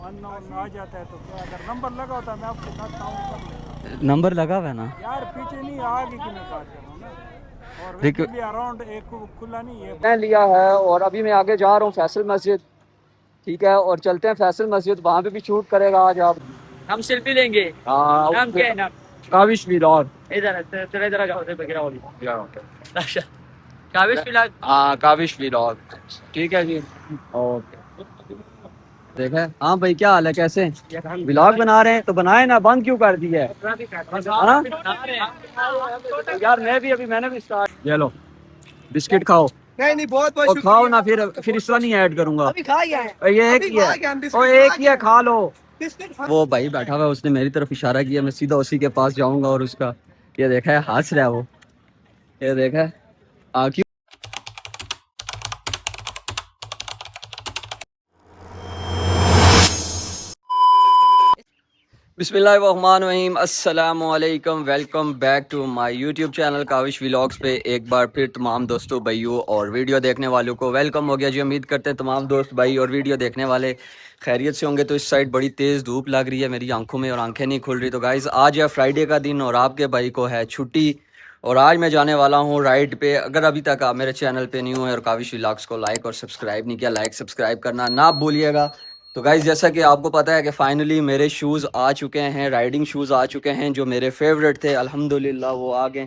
Unknown आ जाता है तो क्या, अगर नंबर लगा होता मैं आपके साथ काउंट कर लेता। नंबर लगा हुआ है ना यार पीछे नहीं, आगे की मैं बात कर रहा हूँ ना, और देखो। वैसे भी अराउंड एक खुला नहीं है। मैं लिया है और अभी मैं आगे जा रहा हूँ फैसल मस्जिद। ठीक है, और चलते हैं फैसल मस्जिद, वहाँ पे भी शूट करेगा आज आप। हम सेल्फी लेंगे। हाँ, नाम क्या है नाम? काविश व्लॉग। इधर तेरा इधर आ जाओ, उधर बगैरह वाली। अच्छा, काविश फिलहाल। हाँ, काविश व्लॉग। ठीक है जी, ओके। देखे, हाँ भाई, क्या हाल है, कैसे व्लॉग बना रहे हैं? तो बनाए ना, बंद क्यों कर दिया है? हाँ? यार मैं भी, अभी मैंने भी स्टार्ट। ये लो बिस्किट खाओ। नहीं नहीं, बहुत बहुत और खाओ शुक्रिया। ना, फिर इस तरह नहीं ऐड करूंगा। अभी खा गया है, ये एक अभी ही खा है, गया हम, और बिस्किट एक खा ही है, गया। खा लो। बिस्किट खा। वो भाई बैठा हुआ है, उसने मेरी तरफ इशारा किया, मैं सीधा उसी के पास जाऊंगा और उसका ये देखा है, हंस रहा है वो, ये देखा है। क्यों? बिस्मिल्लाहिर्रहमानिर्रहीम, अस्सलाम वालेकुम, welcome back to my YouTube channel Kavish vlogs पे। एक बार फिर तमाम दोस्तों, भाइयों और वीडियो देखने वालों को वेलकम हो गया जी। उम्मीद करते हैं तमाम दोस्त भाई और वीडियो देखने वाले खैरियत से होंगे। तो इस साइड बड़ी तेज़ धूप लग रही है मेरी आंखों में और आंखें नहीं खुल रही। तो गाइज़, आज है फ्राइडे का दिन और आपके भाई को है छुट्टी, और आज मैं जाने वाला हूँ राइड पे। अगर अभी तक आप मेरे चैनल पे न्यू है और काविश व्लॉग्स को लाइक और सब्सक्राइब नहीं किया, लाइक सब्सक्राइब करना ना भूलिएगा। तो गाइज़, जैसा कि आपको पता है कि फाइनली मेरे शूज़ आ चुके हैं, राइडिंग शूज़ आ चुके हैं जो मेरे फेवरेट थे, अल्हम्दुलिल्लाह वो आ गए।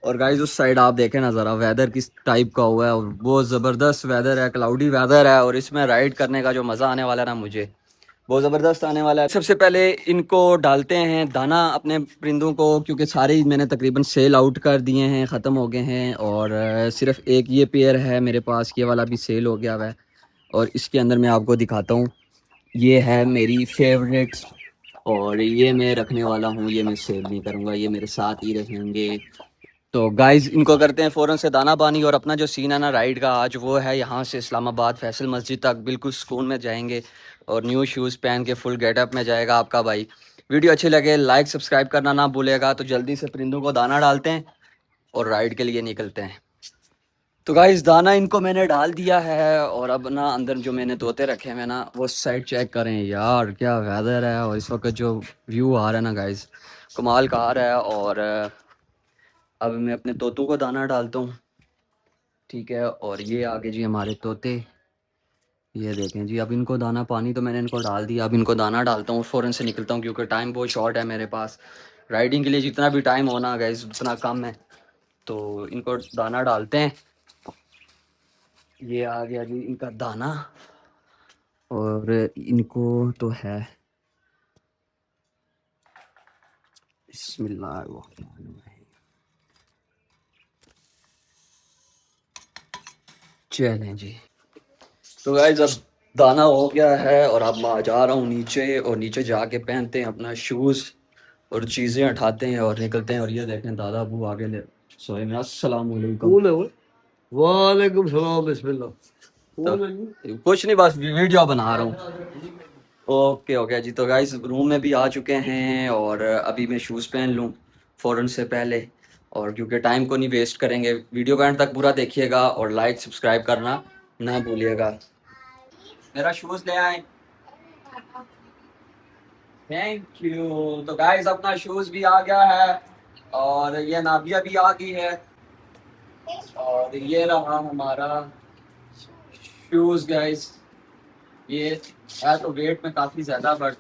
और गाइज़, उस साइड आप देखें ना ज़रा, वेदर किस टाइप का हुआ है, और बहुत ज़बरदस्त वेदर है, क्लाउडी वेदर है, और इसमें राइड करने का जो मज़ा आने वाला है ना, मुझे बहुत ज़बरदस्त आने वाला है। सबसे पहले इनको डालते हैं दाना अपने परिंदों को, क्योंकि सारे ही मैंने तकरीबन सेल आउट कर दिए हैं, ख़त्म हो गए हैं, और सिर्फ एक ये पेयर है मेरे पास, ये वाला भी सेल हो गया हुआ है। और इसके अंदर मैं आपको दिखाता हूँ, ये है मेरी फेवरेट, और ये मैं रखने वाला हूँ, ये मैं सेल नहीं करूँगा, ये मेरे साथ ही रहेंगे। तो गाइज़, इनको करते हैं फ़ौरन से दाना पानी, और अपना जो सीन है ना राइड का आज, वो है यहाँ से इस्लामाबाद फैसल मस्जिद तक बिल्कुल सुकून में जाएंगे, और न्यू शूज़ पहन के फुल गेटअप में जाएगा आपका भाई। वीडियो अच्छी लगे लाइक सब्सक्राइब करना ना भूलेगा। तो जल्दी से परिंदों को दाना डालते हैं और राइड के लिए निकलते हैं। तो गाइस, दाना इनको मैंने डाल दिया है, और अब ना अंदर जो मैंने तोते रखे हैं ना, वो साइड चेक करें यार, क्या वेदर है, और इस वक्त जो व्यू आ रहा है ना गाइस, कमाल का आ रहा है। और अब मैं अपने तोतों को दाना डालता हूँ, ठीक है। और ये आगे जी हमारे तोते, ये देखें जी। अब इनको दाना पानी तो मैंने इनको डाल दिया, अब इनको दाना डालता हूँ, फ़ौरन से निकलता हूँ क्योंकि टाइम बहुत शॉर्ट है मेरे पास। राइडिंग के लिए जितना भी टाइम होना गाइस उतना कम है, तो इनको दाना डालते हैं। ये आ गया जी इनका दाना, और इनको तो है, बिस्मिल्लाह, चलें जी। तो गाइस, अब दाना हो गया है, और अब मैं जा रहा हूँ नीचे, और नीचे जाके पहनते हैं अपना शूज़ और चीज़ें उठाते हैं और निकलते हैं। और ये देखें दादा अबू आगे ले सोए में। अस्सलाम वालेकुम। वालेकुम सलाम, बिस्मिल्लाह। तो कुछ नहीं, बस वीडियो बना रहा हूँ। ओके ओके जी। तो गाइस, रूम में भी आ चुके हैं, और अभी मैं शूज़ पहन लूँ फ़ौरन से पहले, और क्योंकि टाइम को नहीं वेस्ट करेंगे। वीडियो का एंड तक पूरा देखिएगा और लाइक सब्सक्राइब करना ना भूलिएगा। मेरा शूज़ ले आए, थैंक यू। तो गाइस, अपना शूज़ भी आ गया है, और ये नाबिया भी आ गई है, और ये रहा हमारा शूज़ गाइस। ये है तो वेट में काफ़ी ज़्यादा, बट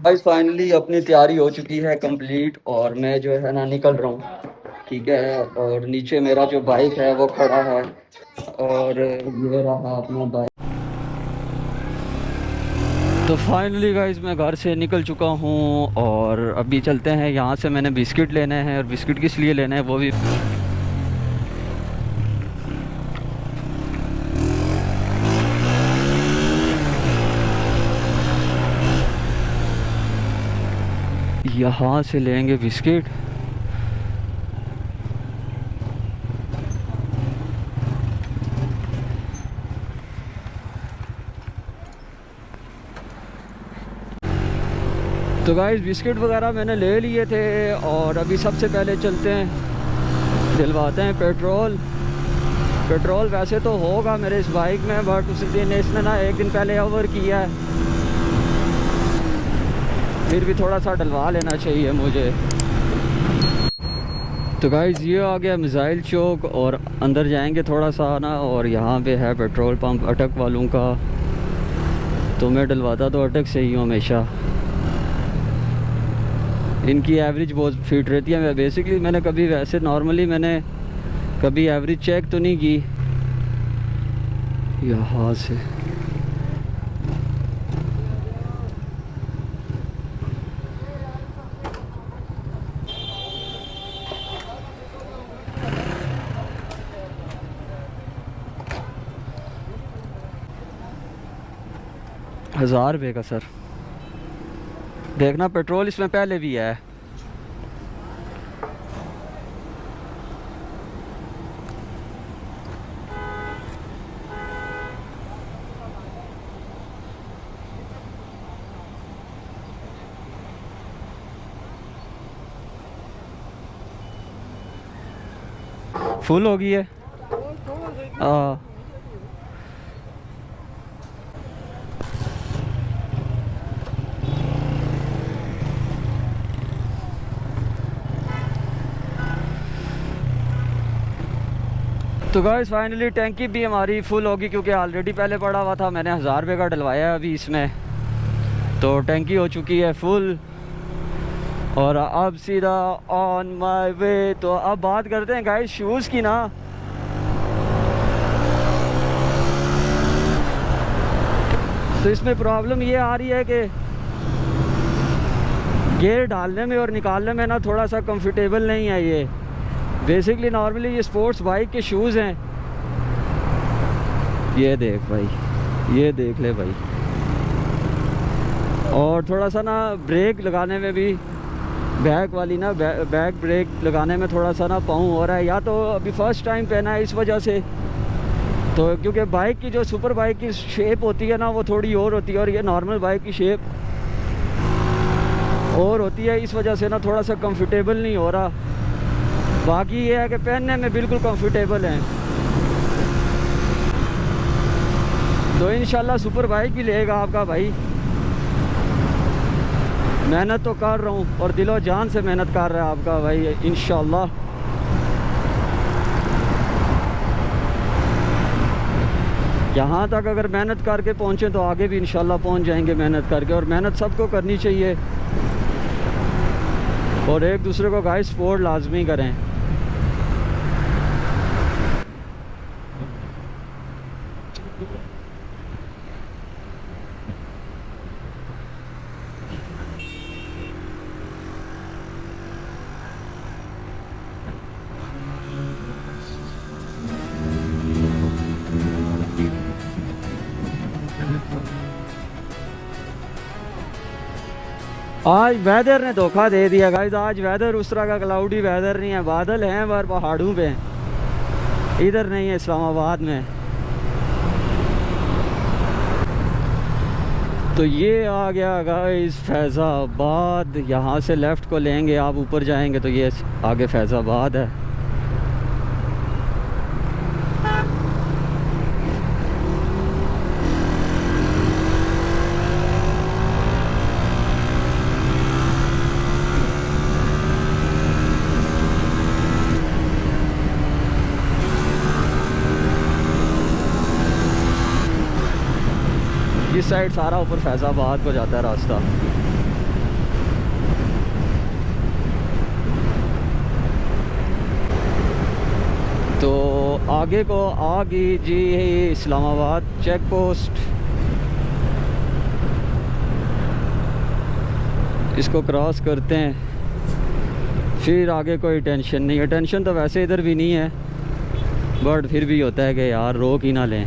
गाइस फाइनली अपनी तैयारी हो चुकी है कंप्लीट, और मैं जो है ना निकल रहा हूँ, ठीक है। और नीचे मेरा जो बाइक है वो खड़ा है, और ये रहा अपना बाइक। तो फाइनली गाइस, मैं घर से निकल चुका हूँ, और अभी चलते हैं। यहाँ से मैंने बिस्किट लेने हैं, और बिस्किट किस लिए लेना है वो भी यहाँ से लेंगे बिस्किट। तो गाइस बिस्किट वगैरह मैंने ले लिए थे और अभी सबसे पहले चलते हैं दिलवाते हैं पेट्रोल। पेट्रोल वैसे तो होगा मेरे इस बाइक में, बट उस दिन इसने ना एक दिन पहले ओवर किया है, फिर भी थोड़ा सा डलवा लेना चाहिए मुझे। तो गाइस ये आ गया मिसाइल चौक और अंदर जाएंगे थोड़ा सा ना, और यहाँ पे है पेट्रोल पंप अटक वालों का। तो मैं डलवाता तो अटक से ही हूँ हमेशा, इनकी एवरेज बहुत फिट रहती है। मैं बेसिकली मैंने कभी वैसे नॉर्मली मैंने कभी एवरेज चेक तो नहीं की। यहाँ से ₹1000 का सर। देखना पेट्रोल इसमें पहले भी है। फुल हो गई है। तो गाइस फाइनली टैंकी भी हमारी फुल होगी, क्योंकि ऑलरेडी पहले पड़ा हुआ था, मैंने ₹1000 का डलवाया है अभी इसमें। तो टैंकी हो चुकी है फुल और अब सीधा ऑन माय वे। तो अब बात करते हैं गाइस शूज़ की ना। तो इसमें प्रॉब्लम ये आ रही है कि गियर डालने में और निकालने में ना थोड़ा सा कंफर्टेबल नहीं है ये। बेसिकली नॉर्मली ये स्पोर्ट्स बाइक के शूज़ हैं। ये देख भाई, ये देख ले भाई। और थोड़ा सा ना ब्रेक लगाने में भी बैक वाली ना बैक ब्रेक लगाने में थोड़ा सा ना पाँव हो रहा है, या तो अभी फर्स्ट टाइम पहना है इस वजह से। तो क्योंकि बाइक की जो सुपर बाइक की शेप होती है ना वो थोड़ी और होती है, और ये नॉर्मल बाइक की शेप और होती है, इस वजह से ना थोड़ा सा कंफर्टेबल नहीं हो रहा। बाकी ये है कि पहनने में बिल्कुल कंफर्टेबल हैं। तो इंशाल्लाह सुपर बाइक भी लेगा आपका भाई। मेहनत तो कर रहा हूँ और दिलो जान से मेहनत कर रहा है आपका भाई इंशाल्लाह। यहाँ तक अगर मेहनत करके पहुँचे तो आगे भी इंशाल्लाह पहुँच जाएंगे मेहनत करके। और मेहनत सबको करनी चाहिए और एक दूसरे को गाइस सपोर्ट लाजमी करें। आज वेदर ने धोखा दे दिया गाइस। आज वेदर उस तरह का क्लाउडी वेदर नहीं है, बादल हैं पर पहाड़ों पे, इधर नहीं है इस्लामाबाद में। तो ये आ गया गाइस फैज़ाबाद। यहाँ से लेफ़्ट को लेंगे, आप ऊपर जाएंगे तो ये आगे फैज़ाबाद है। इस साइड सारा ऊपर फैज़ाबाद को जाता है रास्ता। तो आगे को आ गई जी इस्लामाबाद चेक पोस्ट। इसको क्रॉस करते हैं, फिर आगे कोई टेंशन नहीं है। टेंशन तो वैसे इधर भी नहीं है, बट फिर भी होता है कि यार रोक ही ना लें।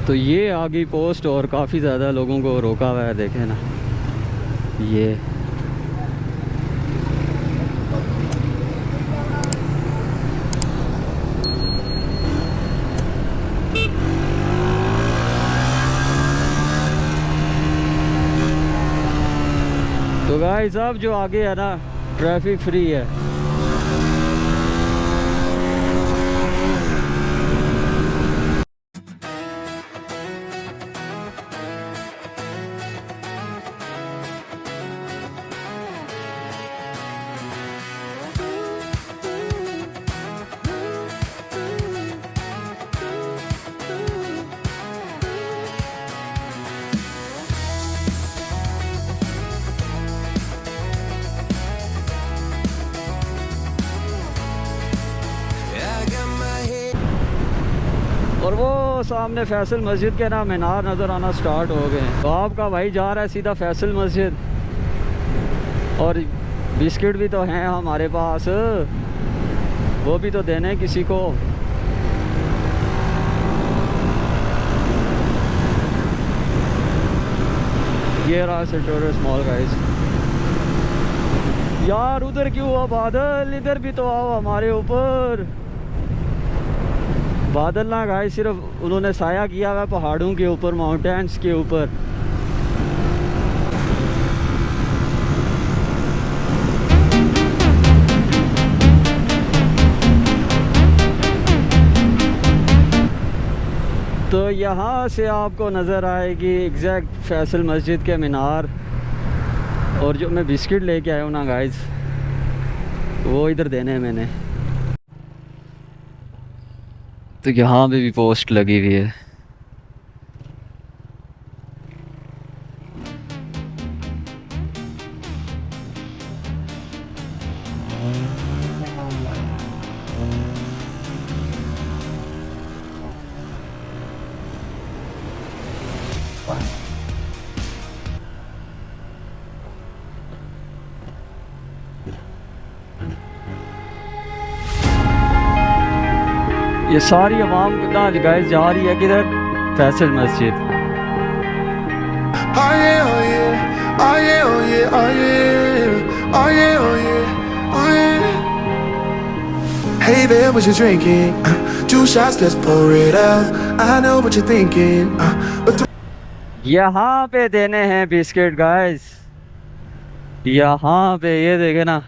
तो ये आ गई पोस्ट और काफ़ी ज़्यादा लोगों को रोका हुआ है, देखें ना ये। गाइस अब जो आगे है ना ट्रैफिक फ्री है। और वो सामने फैसल मस्जिद के ना मीनार नज़र आना स्टार्ट हो गए हैं। तो आपका भाई जा रहा है सीधा फैसल मस्जिद, और बिस्किट भी तो हैं हमारे पास, वो भी तो देने हैं किसी को। ये रहा सेक्टोरस मॉल गाइस। यार उधर क्यों हुआ बादल, इधर भी तो आओ हमारे ऊपर। बादल ना गाइस सिर्फ उन्होंने साया किया हुआ पहाड़ों के ऊपर, माउंटेन्स के ऊपर। तो यहाँ से आपको नज़र आएगी एग्जैक्ट फैसल मस्जिद के मीनार। और जो मैं बिस्किट लेके आया हूँ ना गाइस, वो इधर देने हैं मैंने। तो यहाँ पे भी पोस्ट लगी हुई है। ये सारी आवाम कितना गाइस जा रही है किधर, फैसल मस्जिद। Oh yeah, oh yeah, oh yeah, oh yeah, oh yeah, oh yeah, oh yeah, oh yeah. Hey there, what you drinking? 2 shots, let's pour it out. I know what you're thinking, but यहाँ पे देने हैं biscuit guys, यहाँ पे ये देखे ना,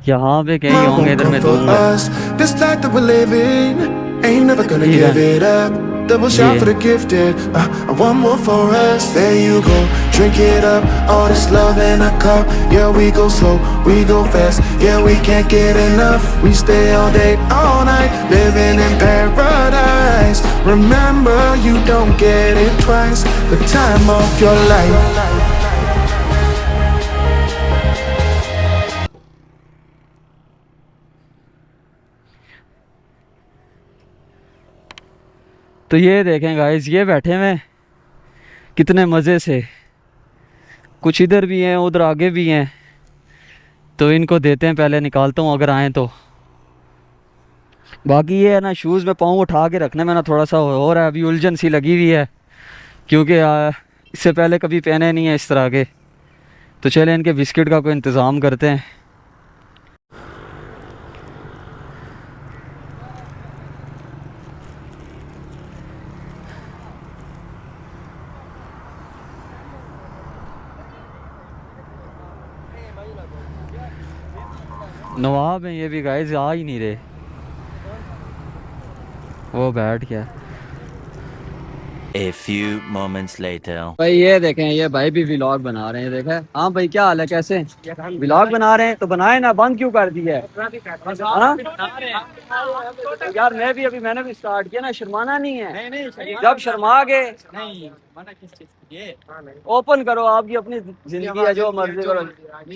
यहाँ पे कहीं होंगे इधर में दूंगा। this life that we're living ain't never gonna give it up. Double shot for the gifted, one more for us. There you go, drink it up. All this love in a cup. Yeah, we go slow, we go fast. Yeah, we can't get enough. We stay all day, all night, living in paradise. Remember, you don't get it twice. The time of your life. तो ये देखें guys, ये बैठे हुए कितने मज़े से, कुछ इधर भी हैं उधर आगे भी हैं। तो इनको देते हैं, पहले निकालता हूँ अगर आएँ तो। बाकी ये है ना, शूज़ में पाँव उठा के रखने में ना थोड़ा सा हो रहा है, अभी उलझन सी लगी हुई है, क्योंकि इससे पहले कभी पहने नहीं है इस तरह के। तो चले इनके बिस्किट का कोई इंतज़ाम करते हैं। नवाब हैं ये भी गाइस, आ ही नहीं रहे, वो बैठ गया। A few moments later. भाई ये देखें, ये भाई भी व्लॉग बना रहे हैं। देखें, हाँ भाई क्या हाल है, कैसे व्लॉग बना रहे हैं? तो बनाए ना, बंद क्यों कर दिया है? हाँ? यार मैं भी अभी, मैंने भी स्टार्ट किया ना, शर्माना नहीं है। जब शर्मा गए ओपन करो, आपकी अपनी जिंदगी है, जो मर्जी करो,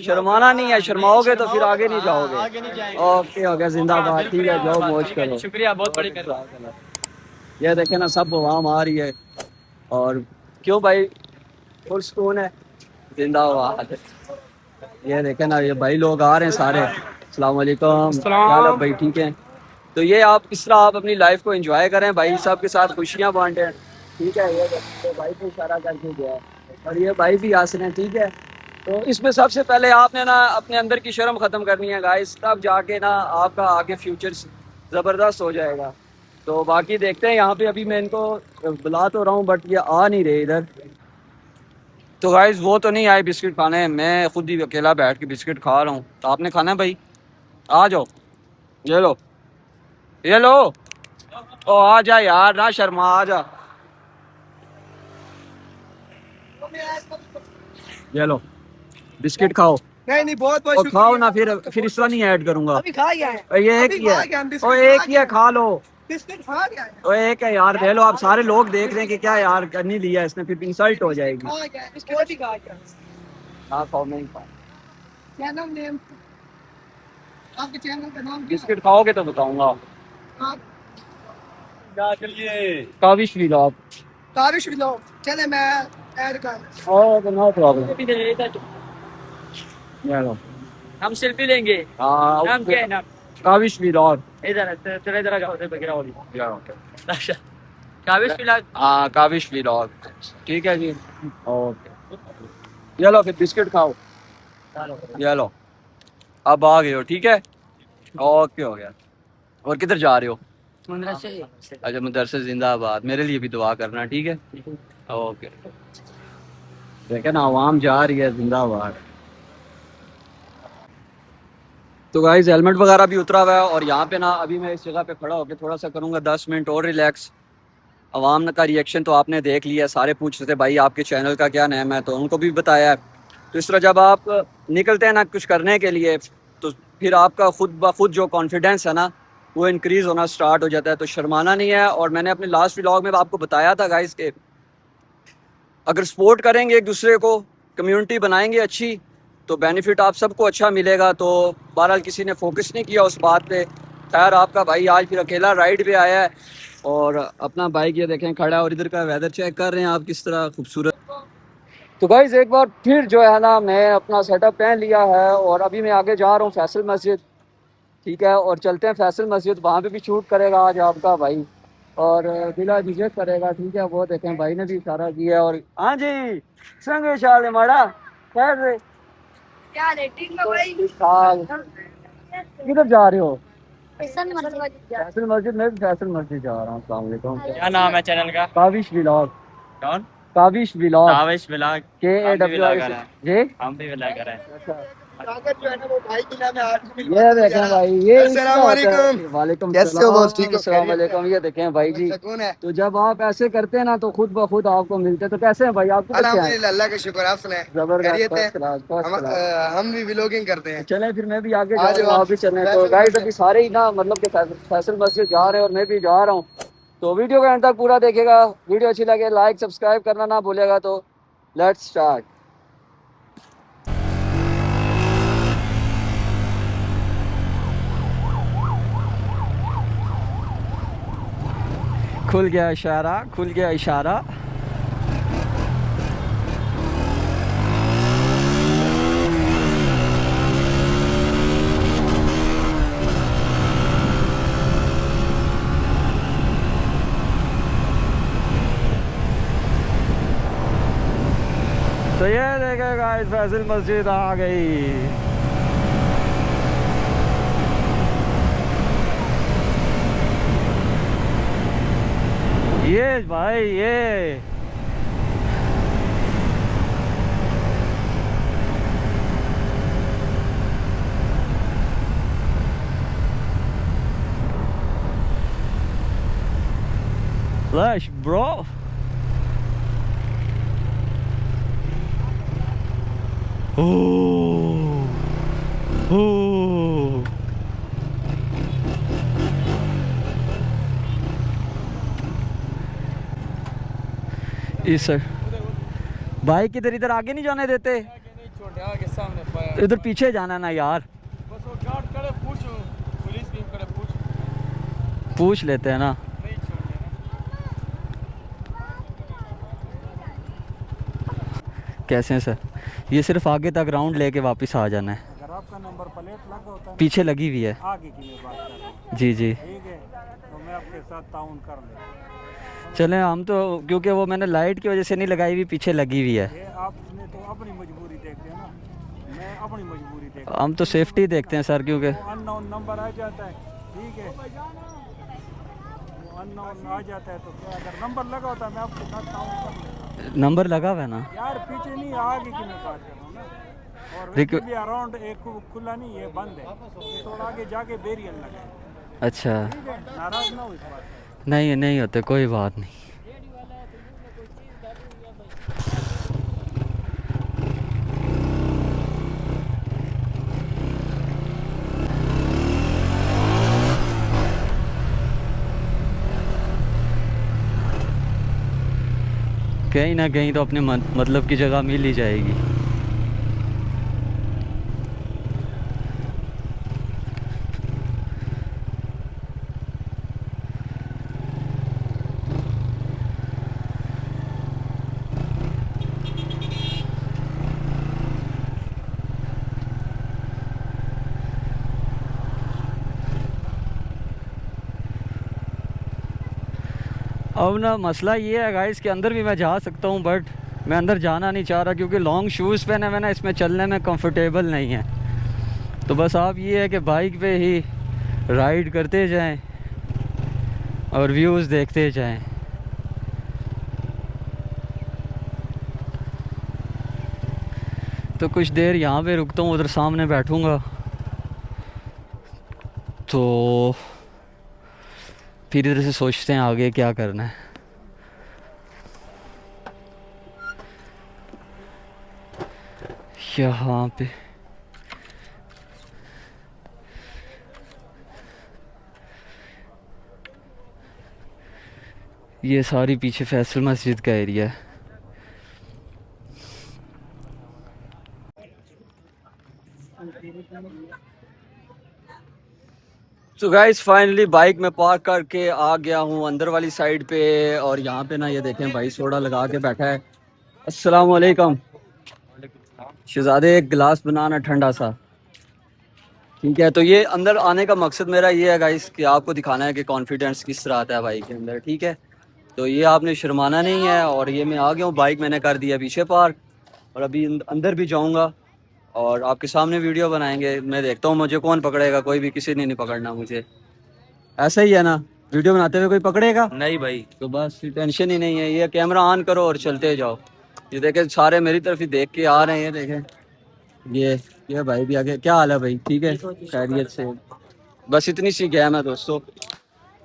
शर्माना नहीं है। शर्माओगे तो फिर आगे नहीं जाओगे। ओके हो गया, जिंदाबाद, ठीक है, जाओ मौज करो। शुक्रिया, बहुत बड़ी ये देखे ना, सब आवाम आ रही है। और क्यों भाई, फुल सुकून है, जिंदाबाद। ये देखे ना, ये भाई लोग आ रहे हैं सारे। अस्सलाम वालेकुम, क्या हाल है भाई, ठीक है? तो ये आप इस तरह आप अपनी लाइफ को एंजॉय करें भाई, सबके साथ खुशियाँ बांटें, ठीक है? ये तो भाई को इशारा करके गया है, और ये भाई भी हंस रहे हैं, ठीक है? तो इसमें सबसे पहले आपने ना अपने अंदर की शर्म ख़त्म करनी है गाइस, तब जाके ना आपका आगे फ्यूचर ज़बरदस्त हो जाएगा। तो बाकी देखते हैं, यहाँ पे अभी मैं इनको बुला तो रहा हूँ बट ये आ नहीं रहे इधर। तो गाइस वो तो नहीं आए बिस्किट खाने, मैं खुद ही अकेला बैठ के बिस्किट खा रहा हूँ। तो आपने खाना है भाई? आ जाओ, ये लो, ये लो। ओ आ जा यार, ना शर्मा, आ जा। ये लो बिस्किट खाओ। नहीं नहीं, बहुत बहुत और शुक्रिया। खाओ ना, फिर इस तरह नहीं ऐड करूंगा। अभी खा गया है। और ये एक अभी ही खा गया हम है, बिस्किट, और एक खा ही है, गया। खा लो। बिस्किट खा गया है। और एक है यार, दे लो। आप सारे लोग देख रहे हैं कि क्या यार कर नहीं लिया इसने, फिर इंसल्ट हो जाएगी। खा गया है, बिस्किट भी खा गया। हाँ खाओ, नहीं खाओ। चैनल नेम, आपके चैनल का नाम क्या है? बिस्किट खाओगे तो बताऊंगा। आप क्या चलिए, काविश व्लॉग। तारिश व्लॉग, चले मैं ऐड कर। और नो प्रॉब्लम। हम सेल्फी लेंगे। नाम क्या है नाम? काविश व्लॉग। इधर चलो, इधर आ जाओ, उधर बगैरह वाली। अच्छा, काविश व्लॉग। हाँ काविश व्लॉग, ठीक है जी। ओके, ये लो फिर बिस्किट खाओ। ये लो, अब आ गए हो, ठीक है। ओके हो गया। और किधर जा रहे हो? मदरसे। अच्छा, मदरसे जिंदाबाद। मेरे लिए भी दुआ करना, ठीक है। ओके, देखे ना आवाम जा रही है, जिंदाबाद। तो गाइस हेलमेट वगैरह भी उतरा हुआ है, और यहाँ पे ना अभी मैं इस जगह पे खड़ा होकर थोड़ा सा करूँगा 10 मिनट और रिलैक्स। अवाम का रिएक्शन तो आपने देख लिया, सारे पूछ रहे थे भाई आपके चैनल का क्या नाम है, तो उनको भी बताया है। तो इस तरह जब आप निकलते हैं ना कुछ करने के लिए, तो फिर आपका खुद ब खुद जो कॉन्फिडेंस है ना वो इंक्रीज़ होना स्टार्ट हो जाता है। तो शर्माना नहीं है। और मैंने अपने लास्ट व्लॉग में आपको बताया था गाइस के अगर सपोर्ट करेंगे एक दूसरे को, कम्युनिटी बनाएंगे अच्छी, तो बेनिफिट आप सबको अच्छा मिलेगा। तो बहरहाल किसी ने फोकस नहीं किया उस बात पे। खैर आपका भाई आज फिर अकेला राइड पे आया है, और अपना बाइक ये देखें खड़ा है, और इधर का वेदर चेक कर रहे हैं आप किस तरह खूबसूरत। तो गाइज़ एक बार फिर जो है ना मैं अपना सेटअप पहन लिया है, और अभी मैं आगे जा रहा हूँ फैसल मस्जिद, ठीक है। और चलते हैं फैसल मस्जिद, वहाँ पे भी शूट करेगा आज आपका भाई, और बिला झिझक करेगा, ठीक है। वो देखें भाई ने भी इशारा किया है। और हाँ जी, संग शाल माड़ा खैर क्या रेटिंग में भाई? किधर जा रहे हो? फैसल मस्जिद में भी फैसल मस्जिद जा रहा हूँ। अस्सलाम वालेकुम। क्या नाम है चैनल का? काविश व्लॉग। कौन? Kaavish vlog, Kaavish vlog. KAWIS। जी हम भी व्लॉगर हैं। ताकत जो है ना वो भाई की नाम है, आज भी ये देखें भाई, ये अस्सलाम वालेकुम। वालेकुम कैसे हो बॉस, ठीक हो? अस्सलाम वालेकुम। ये देखें भाई जी, सुकून है। तो जब आप ऐसे करते हैं ना तो खुद ब खुद आपको मिलते हैं। तो कैसे हैं भाई आपको? अल्हम्दुलिल्लाह, अल्लाह का शुक्र। आप सुनाएं? खैरियत है? जबरदस्त। हम भी व्लॉगिंग करते हैं। चले फिर मैं भी आगे आ जा जाओ रहा हूँ, आप। आप भी चलें। तो गाइस अभी सारे ही ना मतलब कि फैसल मस्जिद जा रहे हैं, और मैं भी जा रहा हूँ। तो वीडियो का अंत तक पूरा देखेगा, वीडियो अच्छी लगे लाइक सब्सक्राइब करना ना भूलेगा। तो लेट्स स्टार्ट। खुल गया इशारा, खुल गया इशारा। तो ये देखेगा इस फैसल मस्जिद आ गई। ये भाई ये Flash, bro. Oh. Oh. इस बाइक इधर इधर आगे नहीं जाने देते, आगे सामने इधर पीछे जाना ना यार। बस वो गार्ड करे, पूछो पुलिस भी करे, पूछ लेते हैं ना। नहीं छोड़ते ना। कैसे हैं सर? ये सिर्फ आगे तक राउंड लेके वापस आ जाना है। अगर आपका नंबर प्लेट लगा होता है पीछे लगी हुई है। आगे की मैं बात कर रहा हूँ, जी जी, ठीक है, तो मैं आपके साथ ताउन कर लेता हूँ। चलें हम तो, क्योंकि वो मैंने लाइट की वजह से नहीं लगाई हुई, पीछे लगी हुई है। ये आपने तो अपनी मजबूरी देखते हैं ना, मैं अपनी मजबूरी देखता हम तो सेफ्टी देखते हैं सर, क्योंकि हूँ। अननोन नंबर आ जाता है, ठीक है, अननोन आ जाता है तो क्या, अगर नंबर लगा होता मैं आपके साथ काम कर लेता। नंबर लगा हुआ है ना यार पीछे नहीं, आगे की मैं बात कर रहा हूँ ना। और देखो- वैसे भी अराउंड एक खुला नहीं, ये बंद है, ये थोड़ा आगे जाके बेरियल लगा है। अच्छा, ठीक है, नाराज ना हो इस बात से। नहीं नहीं होते, कोई बात नहीं। कहीं ना कहीं तो अपने मतलब की जगह मिल ही जाएगी। अब ना मसला ये है गाइस कि अंदर भी मैं जा सकता हूँ, बट मैं अंदर जाना नहीं चाह रहा क्योंकि लॉन्ग शूज़ पहने हुए ना, इसमें चलने में कंफर्टेबल नहीं है। तो बस आप ये है कि बाइक पे ही राइड करते जाएं और व्यूज़ देखते जाएं। तो कुछ देर यहाँ पे रुकता हूँ, उधर सामने बैठूँगा तो फिर इधर से सोचते हैं आगे क्या करना है। यहाँ पे ये सारी पीछे फैसल मस्जिद का एरिया है। तो गाइस फाइनली बाइक में पार्क करके आ गया हूँ अंदर वाली साइड पे, और यहाँ पे ना ये देखें भाई सोडा लगा के बैठा है। अस्सलाम वालेकुम शहजादे, एक गिलास बनाना ठंडा सा। ठीक है, तो ये अंदर आने का मकसद मेरा ये है गाइस कि आपको दिखाना है कि कॉन्फिडेंस किस तरह आता है बाइक के अंदर। ठीक है, तो ये आपने शर्माना नहीं है। और ये मैं आ गया हूँ, बाइक मैंने कर दिया पीछे पार्क, और अभी अंदर भी जाऊँगा और आपके सामने वीडियो बनाएंगे। मैं देखता हूँ मुझे कौन पकड़ेगा, कोई भी, किसी ने नहीं पकड़ना मुझे। ऐसा ही है ना, वीडियो बनाते हुए कोई पकड़ेगा नहीं भाई, तो बस टेंशन ही नहीं है। ये कैमरा ऑन करो और चलते जाओ। ये देखें सारे मेरी तरफ ही देख के आ रहे हैं, देखें ये भाई भी आगे। क्या हाल है भाई, ठीक है, खैरियत से। बस इतनी सी गेम है दोस्तों।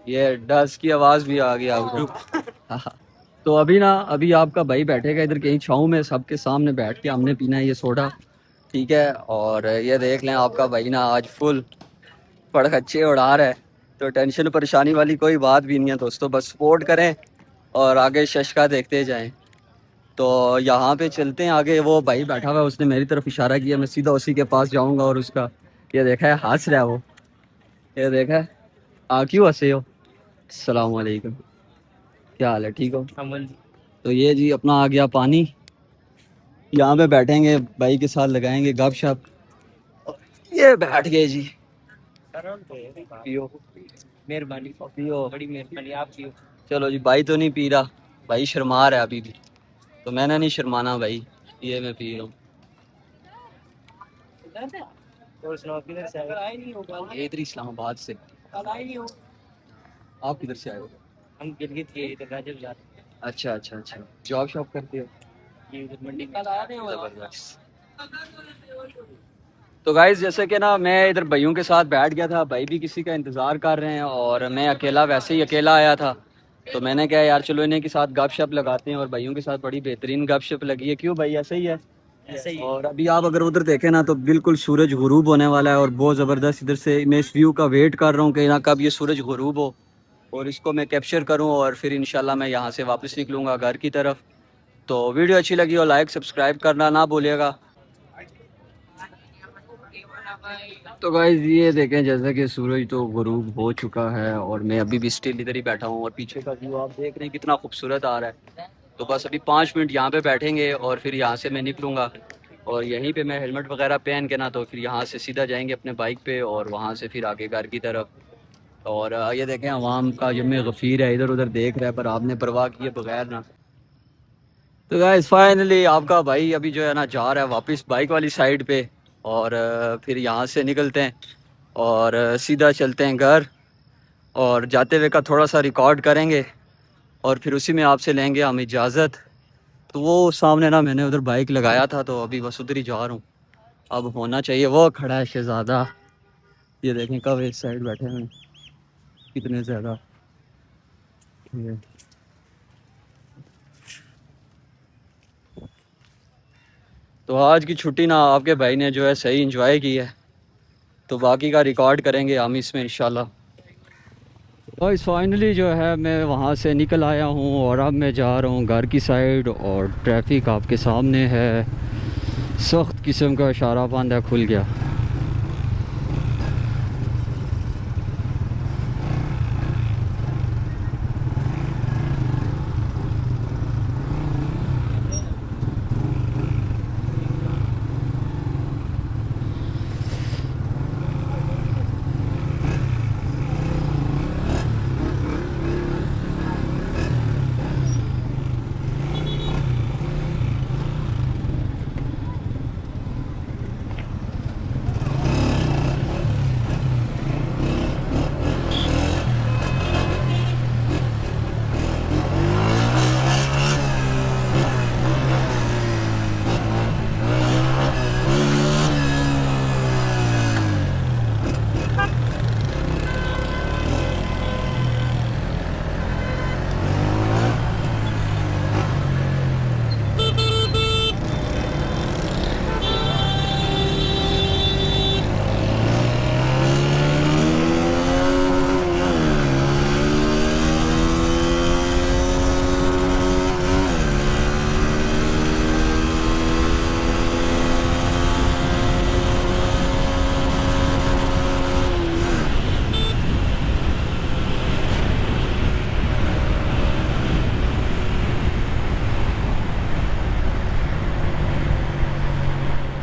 ये डस्ट की आवाज़ भी आ गई आपको। तो अभी आपका भाई बैठेगा इधर कहीं छाँव में, सबके सामने बैठ के हमने पीना है ये सोडा। ठीक है, और ये देख लें आपका भाई ना आज फुल पड़खच्चे उड़ा रहा है, तो टेंशन परेशानी वाली कोई बात भी नहीं है दोस्तों। बस सपोर्ट करें और आगे शशका देखते जाएं। तो यहाँ पे चलते हैं आगे। वो भाई बैठा हुआ है, उसने मेरी तरफ इशारा किया, मैं सीधा उसी के पास जाऊँगा। और उसका ये देखा है, हंस रहा है वो, ये देखा है। क्यों हंसे हो? अस्सलाम वालेकुम, क्या हाल है, ठीक हो? तो ये जी अपना आ गया पानी, यहाँ पे बैठेंगे भाई के साथ, लगाएंगे गपशप। ये बैठ गए जी, पियो, मेहरबानी, पियो, बड़ी मेहरबानी, आप पियो। चलो जी, भाई तो नहीं पी रहा, भाई शर्मा रहा है अभी भी, तो मैंने नहीं शर्माना भाई, ये मैं पी रहा हूँ। ये इधर इस्लामाबाद से। आप किधर से आए हो? हम गिलगित के इधर गाजियाबाद। अच्छा अच्छा अच्छा, जॉब शॉप करते हो? तो गाइस जैसे कि ना मैं इधर भाइयों के साथ बैठ गया था, भाई भी किसी का इंतज़ार कर रहे हैं और मैं अकेला, वैसे ही अकेला आया था, तो मैंने कहा यार चलो इन्हीं के साथ गपशप लगाते हैं। और भाइयों के साथ बड़ी बेहतरीन गपशप लगी है। क्यों भाई, ऐसे ही है? ऐसे ही। और अभी आप अगर उधर देखें ना तो बिल्कुल सूरज गुरूब होने वाला है, और बहुत ज़बरदस्त इधर से मैं इस व्यू का वेट कर रहा हूँ कि ना कब ये सूरज गुरूब हो और इसको मैं कैप्चर करूँ, और फिर इंशाल्लाह मैं यहाँ से वापस निकलूँगा घर की तरफ। तो वीडियो अच्छी लगी हो लाइक सब्सक्राइब करना ना भूलिएगा। तो गाइस ये देखें जैसा कि सूरज तो गुरूब हो चुका है और मैं अभी भी स्टिल इधर ही बैठा हूँ, और पीछे का व्यू आप देख रहे हैं कितना खूबसूरत आ रहा है। तो बस अभी 5 मिनट यहाँ पे बैठेंगे और फिर यहाँ से मैं निकलूँगा, और यहीं पे मैं हेलमेट वगैरह पहन के ना तो फिर यहाँ से सीधा जाएंगे अपने बाइक पे और वहाँ से फिर आगे घर की तरफ। और ये देखें अवाम का जमे गफ़ीर है, इधर उधर देख रहा है पर आपने परवाह किए बगैर ना। तो गाइस फाइनली आपका भाई अभी जो है ना जा रहा है वापस बाइक वाली साइड पे, और फिर यहाँ से निकलते हैं और सीधा चलते हैं घर। और जाते हुए का थोड़ा सा रिकॉर्ड करेंगे और फिर उसी में आपसे लेंगे हम इजाज़त। तो वो सामने ना मैंने उधर बाइक लगाया था तो अभी बस उधर ही जा रहा हूँ। अब होना चाहिए, वो खड़ा है शहज़ादा, ये देखें कब इस साइड बैठे हैं कितने ज़्यादा। तो आज की छुट्टी ना आपके भाई ने जो है सही एंजॉय की है, तो बाकी का रिकॉर्ड करेंगे हम इसमें इंशाल्लाह। तो इस फाइनली जो है मैं वहाँ से निकल आया हूँ और अब मैं जा रहा हूँ घर की साइड और ट्रैफिक आपके सामने है, सख्त किस्म का इशारा बांधा खुल गया।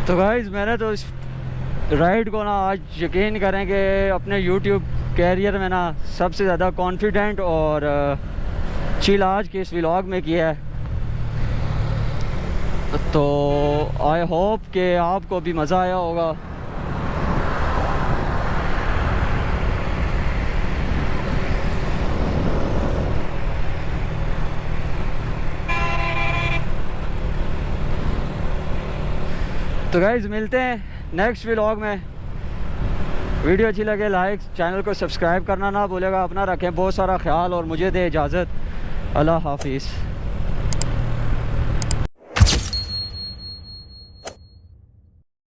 तो गाइज़ मैंने तो इस राइड को ना आज यकीन करेंगे अपने YouTube कैरियर में ना सबसे ज़्यादा कॉन्फिडेंट और चिल आज के इस व्लॉग में किया है। तो आई होप कि आपको भी मज़ा आया होगा। तो गाइज़ मिलते हैं नेक्स्ट व्लॉग में। वीडियो अच्छी लगे लाइक, चैनल को सब्सक्राइब करना ना भूलेगा। अपना रखें बहुत सारा ख्याल और मुझे दे इजाज़त। अल्लाह हाफिज़।